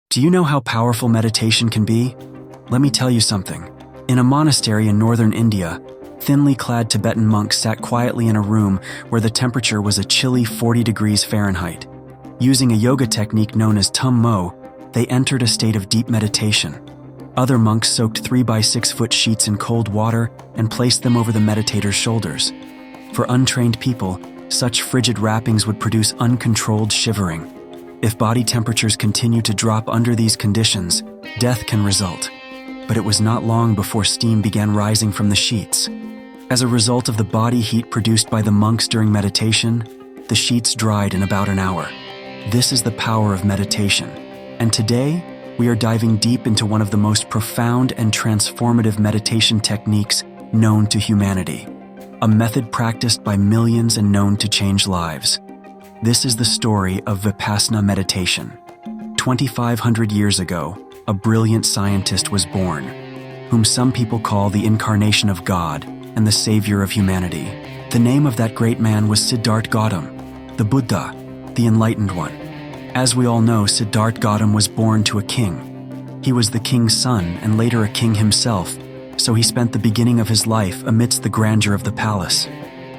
Do you know how powerful meditation can be? Let me tell you something. In a monastery in northern India, thinly clad Tibetan monks sat quietly in a room where the temperature was a chilly 40 degrees Fahrenheit. Using a yoga technique known as tum mo, they entered a state of deep meditation. Other monks soaked 3-by-6-foot sheets in cold water and placed them over the meditator's shoulders. For untrained people, such frigid wrappings would produce uncontrolled shivering. If body temperatures continue to drop under these conditions, death can result. But it was not long before steam began rising from the sheets. As a result of the body heat produced by the monks during meditation, the sheets dried in about an hour. This is the power of meditation. And today, we are diving deep into one of the most profound and transformative meditation techniques known to humanity. A method practiced by millions and known to change lives. This is the story of Vipassana Meditation. 2,500 years ago, a brilliant scientist was born, whom some people call the incarnation of God and the savior of humanity. The name of that great man was Siddhartha Gautama, the Buddha, the enlightened one. As we all know, Siddhartha Gautama was born to a king. He was the king's son and later a king himself, so he spent the beginning of his life amidst the grandeur of the palace.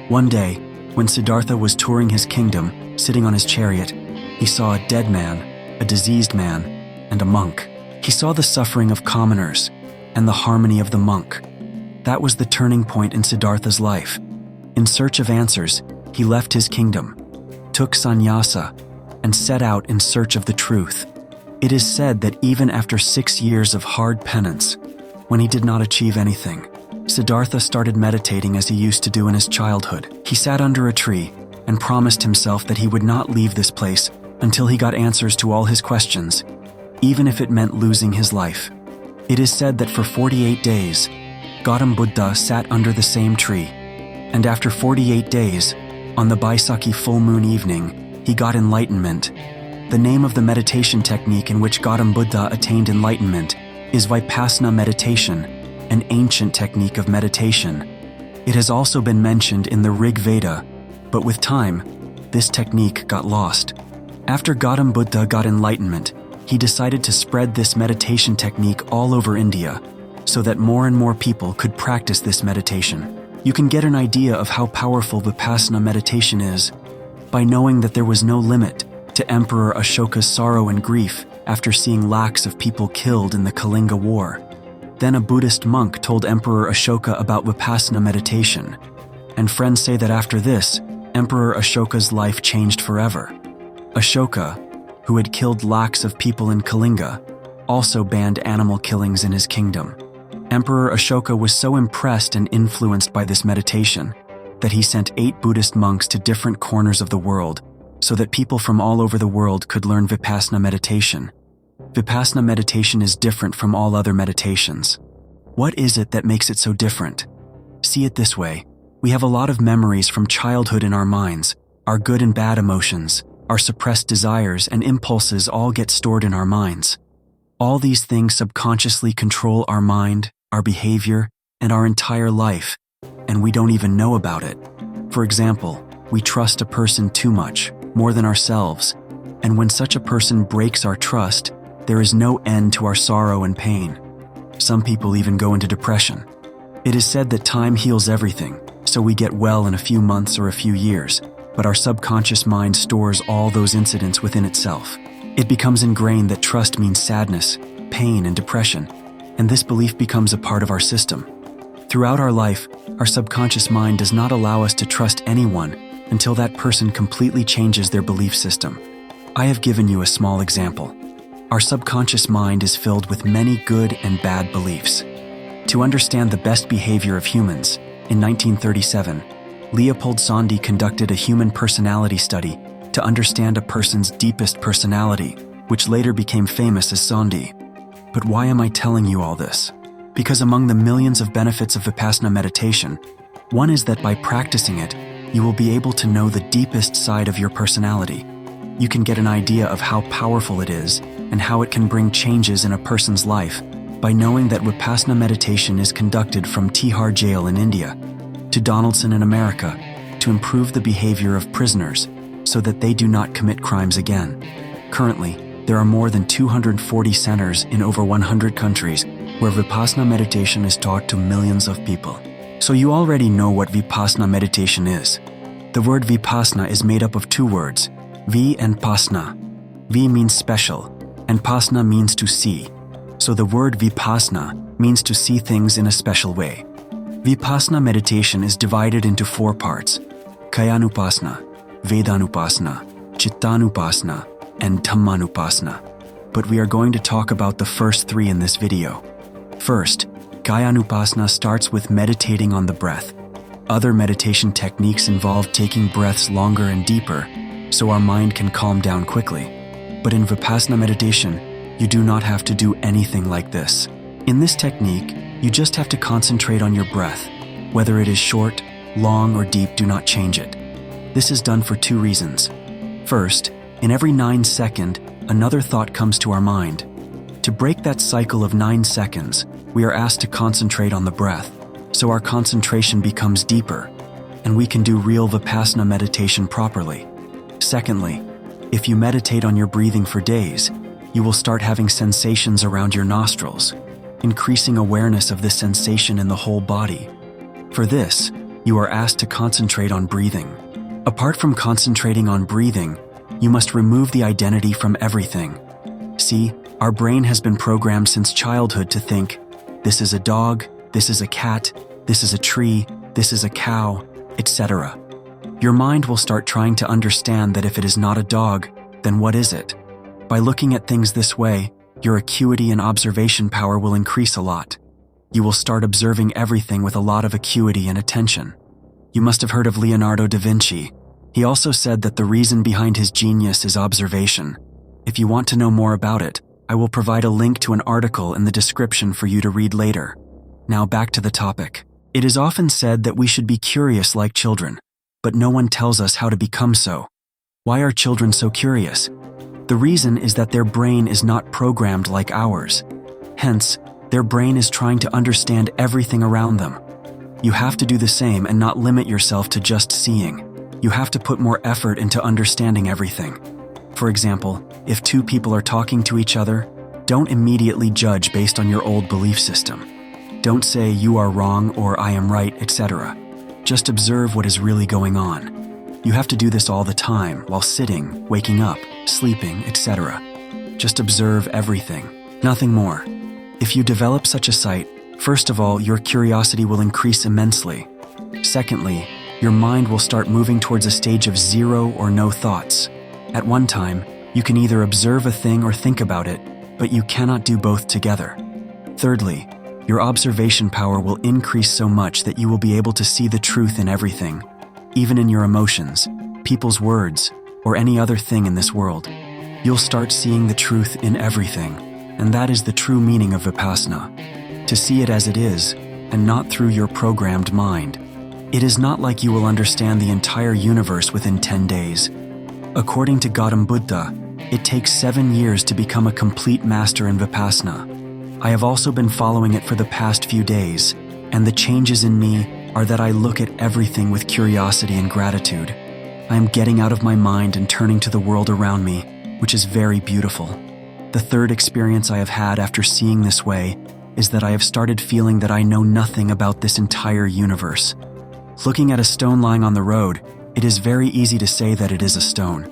One day, when Siddhartha was touring his kingdom, sitting on his chariot, he saw a dead man, a diseased man, and a monk. He saw the suffering of commoners and the harmony of the monk. That was the turning point in Siddhartha's life. In search of answers, he left his kingdom, took sannyasa, and set out in search of the truth. It is said that even after 6 years of hard penance, when he did not achieve anything, Siddhartha started meditating as he used to do in his childhood. He sat under a tree and promised himself that he would not leave this place until he got answers to all his questions, even if it meant losing his life. It is said that for 48 days, Gautama Buddha sat under the same tree, and after 48 days, on the Baisakhi full moon evening, he got enlightenment. The name of the meditation technique in which Gautama Buddha attained enlightenment is Vipassana Meditation, an ancient technique of meditation. It has also been mentioned in the Rig Veda, but with time, this technique got lost. After Gautama Buddha got enlightenment, he decided to spread this meditation technique all over India so that more and more people could practice this meditation. You can get an idea of how powerful Vipassana meditation is by knowing that there was no limit to Emperor Ashoka's sorrow and grief after seeing lakhs of people killed in the Kalinga War. Then a Buddhist monk told Emperor Ashoka about Vipassana meditation, and friends say that after this, Emperor Ashoka's life changed forever. Ashoka, who had killed lakhs of people in Kalinga, also banned animal killings in his kingdom. Emperor Ashoka was so impressed and influenced by this meditation that he sent 8 Buddhist monks to different corners of the world so that people from all over the world could learn Vipassana meditation. Vipassana meditation is different from all other meditations. What is it that makes it so different? See it this way. We have a lot of memories from childhood in our minds. Our good and bad emotions, our suppressed desires and impulses all get stored in our minds. All these things subconsciously control our mind, our behavior, and our entire life, and we don't even know about it. For example, we trust a person too much, more than ourselves, and when such a person breaks our trust, there is no end to our sorrow and pain. Some people even go into depression. It is said that time heals everything, so we get well in a few months or a few years, but our subconscious mind stores all those incidents within itself. It becomes ingrained that trust means sadness, pain, and depression, and this belief becomes a part of our system. Throughout our life, our subconscious mind does not allow us to trust anyone until that person completely changes their belief system. I have given you a small example. Our subconscious mind is filled with many good and bad beliefs. To understand the best behavior of humans, in 1937, Leopold Sondy conducted a human personality study to understand a person's deepest personality, which later became famous as Sondy. But why am I telling you all this? Because among the millions of benefits of Vipassana meditation, one is that by practicing it, you will be able to know the deepest side of your personality. You can get an idea of how powerful it is and how it can bring changes in a person's life by knowing that Vipassana meditation is conducted from Tihar jail in India to Donaldson in America to improve the behavior of prisoners so that they do not commit crimes again. Currently, There are more than 240 centers in over 100 countries where Vipassana meditation is taught to millions of people. So you already know what Vipassana meditation is. The word Vipassana is made up of two words, Vi and Passana. Vi means special, and Passana means to see. So the word Vipassana means to see things in a special way. Vipassana meditation is divided into four parts: Kayanupasana, Vedanupasana, Chittanupasana, and Dhammanupasana. But we are going to talk about the first three in this video. First, Kayanupasana starts with meditating on the breath. Other meditation techniques involve taking breaths longer and deeper, so our mind can calm down quickly. But in Vipassana meditation, you do not have to do anything like this. In this technique, you just have to concentrate on your breath. Whether it is short, long, or deep, do not change it. This is done for two reasons. First, in every 9 seconds, another thought comes to our mind. To break that cycle of 9 seconds, we are asked to concentrate on the breath, so our concentration becomes deeper, and we can do real Vipassana meditation properly. Secondly, if you meditate on your breathing for days, you will start having sensations around your nostrils, increasing awareness of this sensation in the whole body. For this, you are asked to concentrate on breathing. Apart from concentrating on breathing, you must remove the identity from everything. See, our brain has been programmed since childhood to think, this is a dog, this is a cat, this is a tree, this is a cow, etc. Your mind will start trying to understand that if it is not a dog, then what is it? By looking at things this way, your acuity and observation power will increase a lot. You will start observing everything with a lot of acuity and attention. You must have heard of Leonardo da Vinci. He also said that the reason behind his genius is observation. If you want to know more about it, I will provide a link to an article in the description for you to read later. Now back to the topic. It is often said that we should be curious like children, but no one tells us how to become so. Why are children so curious? The reason is that their brain is not programmed like ours. Hence, their brain is trying to understand everything around them. You have to do the same and not limit yourself to just seeing. You have to put more effort into understanding everything. For example, if two people are talking to each other, don't immediately judge based on your old belief system. Don't say you are wrong or I am right, etc. Just observe what is really going on. You have to do this all the time while sitting, waking up, sleeping, etc. Just observe everything, nothing more. If you develop such a sight, first of all, your curiosity will increase immensely. Secondly, your mind will start moving towards a stage of zero or no thoughts. At one time, you can either observe a thing or think about it, but you cannot do both together. Thirdly, your observation power will increase so much that you will be able to see the truth in everything, even in your emotions, people's words, or any other thing in this world. You'll start seeing the truth in everything, and that is the true meaning of Vipassana. To see it as it is, and not through your programmed mind. It is not like you will understand the entire universe within 10 days. According to Gautam Buddha, it takes 7 years to become a complete master in Vipassana. I have also been following it for the past few days, and the changes in me are that I look at everything with curiosity and gratitude. I am getting out of my mind and turning to the world around me, which is very beautiful. The third experience I have had after seeing this way is that I have started feeling that I know nothing about this entire universe. Looking at a stone lying on the road, it is very easy to say that it is a stone.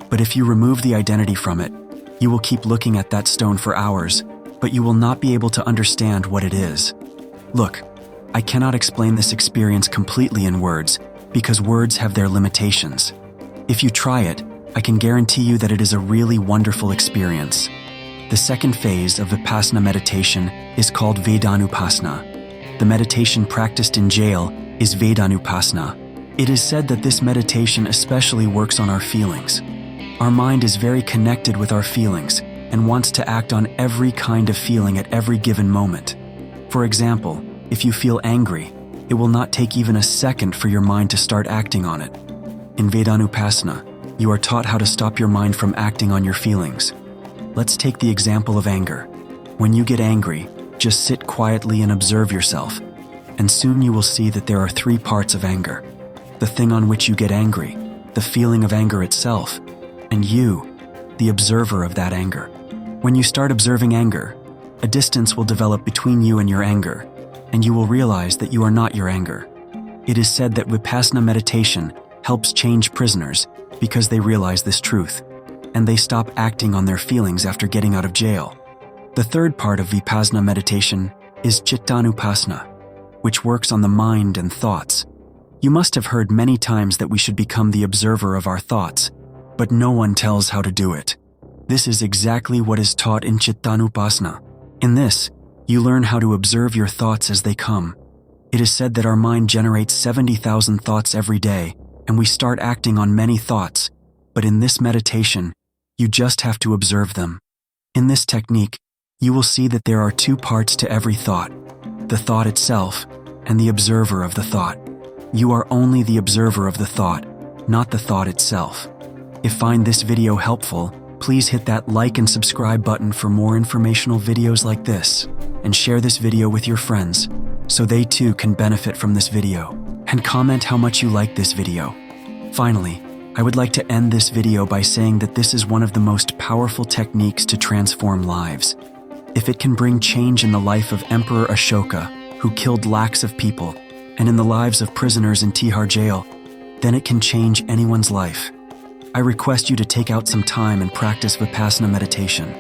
But if you remove the identity from it, you will keep looking at that stone for hours, but you will not be able to understand what it is. Look, I cannot explain this experience completely in words, because words have their limitations. If you try it, I can guarantee you that it is a really wonderful experience. The second phase of Vipassana meditation is called Vedanupasana. The meditation practiced in jail is Vedanupasana. It is said that this meditation especially works on our feelings. Our mind is very connected with our feelings and wants to act on every kind of feeling at every given moment. For example, if you feel angry, it will not take even a second for your mind to start acting on it. In Vedanupasana, you are taught how to stop your mind from acting on your feelings. Let's take the example of anger. When you get angry, just sit quietly and observe yourself, and soon you will see that there are 3 parts of anger: the thing on which you get angry, the feeling of anger itself, and you. the observer of that anger. When you start observing anger, a distance will develop between you and your anger, and you will realize that you are not your anger. It is said that Vipassana meditation helps change prisoners because they realize this truth, and they stop acting on their feelings after getting out of jail. The third part of Vipassana meditation is Chittanupassana, which works on the mind and thoughts. You must have heard many times that we should become the observer of our thoughts, but no one tells how to do it. This is exactly what is taught in Chittanupassana. In this, you learn how to observe your thoughts as they come. It is said that our mind generates 70,000 thoughts every day, and we start acting on many thoughts, but in this meditation, you just have to observe them. In this technique, you will see that there are two parts to every thought, the thought itself and the observer of the thought. You are only the observer of the thought, not the thought itself. If you find this video helpful, please hit that like and subscribe button for more informational videos like this, and share this video with your friends, so they too can benefit from this video, and comment how much you like this video. Finally, I would like to end this video by saying that this is one of the most powerful techniques to transform lives. If it can bring change in the life of Emperor Ashoka, who killed lakhs of people, and in the lives of prisoners in Tihar jail, then it can change anyone's life. I request you to take out some time and practice Vipassana meditation.